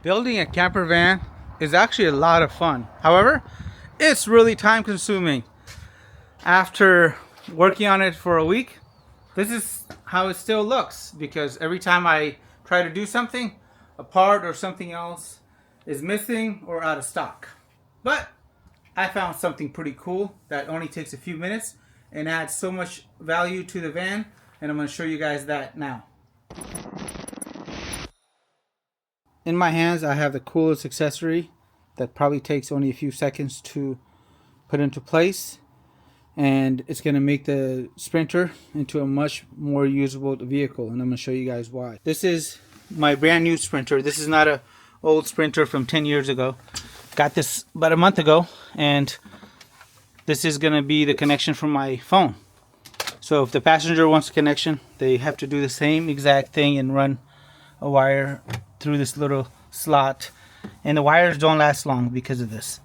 Building a camper van is actually a lot of fun. However, it's really time consuming. After working on it for a week, this is how it still looks, because every time I try to do something, a part or something else is missing or out of stock. But I found something pretty cool that only takes a few minutes and adds so much value to the van, and I'm going to show you guys that now. In my hands, I have the coolest accessory that probably takes only a few seconds to put into place, and it's going to make the Sprinter into a much more usable vehicle, and I'm going to show you guys why. This is my brand new Sprinter. This is not an old Sprinter from 10 years ago. Got this about a month ago, and this is going to be the connection from my phone. So if the passenger wants a connection, they have to do the same exact thing and run a wire through this little slot, and the wires don't last long because of this.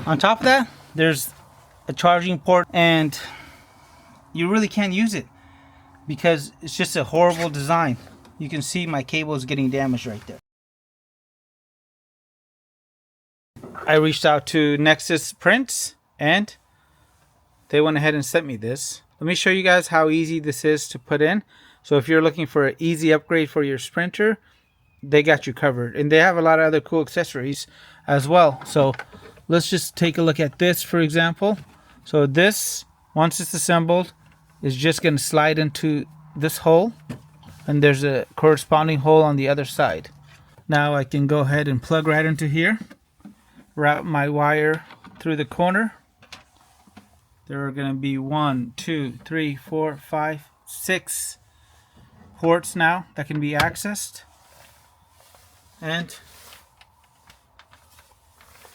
On top of that, there's a charging port, and you really can't use it because it's just a horrible design. You can see my cable is getting damaged right there. I reached out to Nexus Prints and they went ahead and sent me this. Let me show you guys how easy this is to put in. So if you're looking for an easy upgrade for your Sprinter, they got you covered. And they have a lot of other cool accessories as well. So let's just take a look at this, for example. So this, once it's assembled, is just going to slide into this hole. And there's a corresponding hole on the other side. Now I can go ahead and plug right into here. Route my wire through the corner. There are going to be 1, 2, 3, 4, 5, 6 ports now that can be accessed, and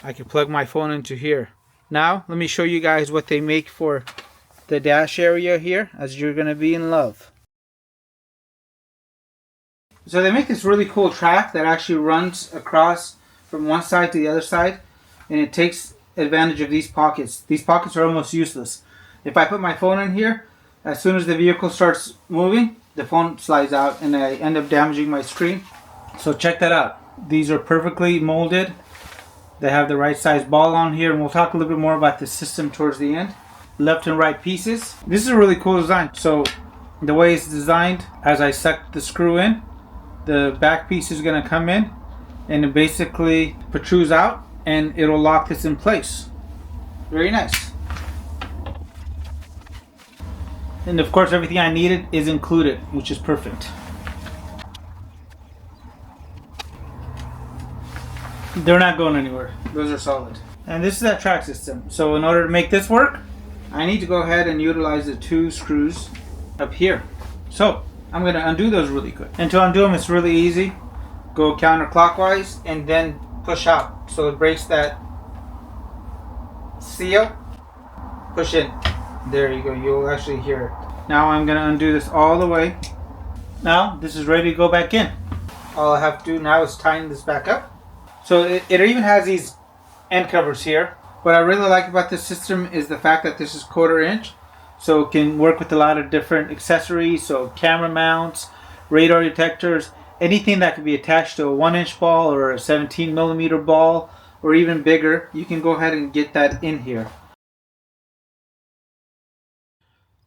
I can plug my phone into here. Now let me show you guys what they make for the dash area here, as you're going to be in love. So they make this really cool track that actually runs across from one side to the other side, and it takes advantage of these pockets. These pockets are almost useless. If I put my phone in here, as soon as the vehicle starts moving, the phone slides out and I end up damaging my screen. So check that out. These are perfectly molded. They have the right size ball on here, and we'll talk a little bit more about the system towards the end. Left and right pieces. This is a really cool design. So the way it's designed, as I suck the screw in, the back piece is going to come in and it basically protrudes out, and it'll lock this in place. Very nice. And of course everything I needed is included, which is perfect. They're not going anywhere. Those are solid. And this is that track system. So in order to make this work, I need to go ahead and utilize the 2 screws up here. So I'm going to undo those really quick. And to undo them, it's really easy. Go counterclockwise and then push out. So it breaks that seal. Push in. There you go. You'll actually hear it. Now I'm going to undo this all the way. Now this is ready to go back in. All I have to do now is tighten this back up. So it even has these end covers here. What I really like about this system is the fact that this is 1/4 inch. So it can work with a lot of different accessories. So camera mounts, radar detectors, anything that can be attached to a 1-inch ball or a 17mm ball or even bigger. You can go ahead and get that in here.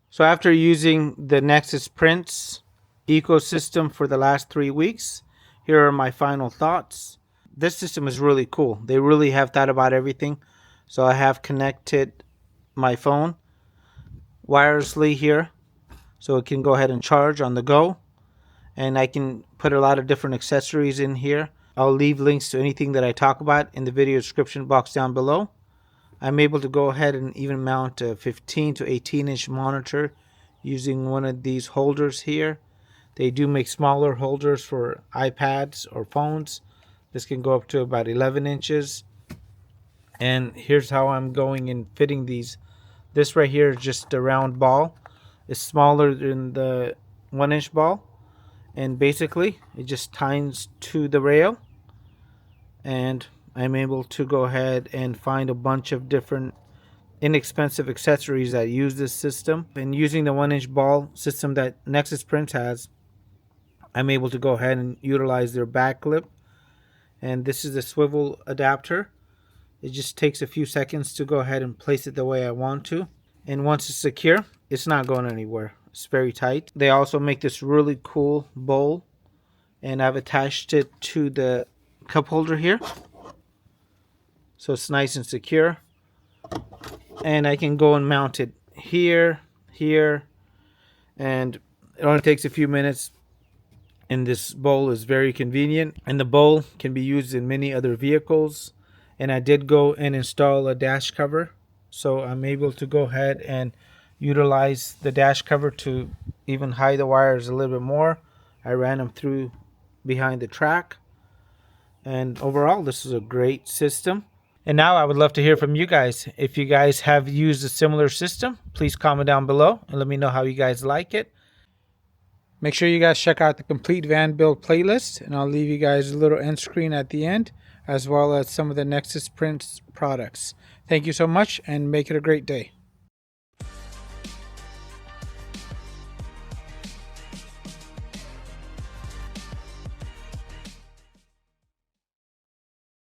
So after using the Nexus Prints ecosystem for the last 3 weeks, here are my final thoughts. This system is really cool. They really have thought about everything. So I have connected my phone wirelessly here, so it can go ahead and charge on the go. And I can put a lot of different accessories in here. I'll leave links to anything that I talk about in the video description box down below. I'm able to go ahead and even mount a 15 to 18 inch monitor using one of these holders here. They do make smaller holders for iPads or phones. This can go up to about 11 inches. And here's how I'm going and fitting these. This right here is just a round ball. It's smaller than the 1-inch ball. And basically it just ties to the rail, and I'm able to go ahead and find a bunch of different inexpensive accessories that use this system. And using the 1-inch ball system that Nexus Prints has, I'm able to go ahead and utilize their back clip And this is the swivel adapter. It just takes a few seconds to go ahead and place it the way I want to. And once it's secure, it's not going anywhere. It's very tight. They also make this really cool bowl, and I've attached it to the cup holder here, so it's nice and secure. And I can go and mount it here, here, and it only takes a few minutes. And this bowl is very convenient, and the bowl can be used in many other vehicles. And I did go and install a dash cover, so I'm able to go ahead and utilize the dash cover to even hide the wires a little bit more. I ran them through behind the track, and overall this is a great system. And now I would love to hear from you guys. If you guys have used a similar system, please comment down below and let me know how you guys like it. Make sure you guys check out the complete van build playlist, and I'll leave you guys a little end screen at the end, as well as some of the Nexus Prints products. Thank you so much, and make it a great day.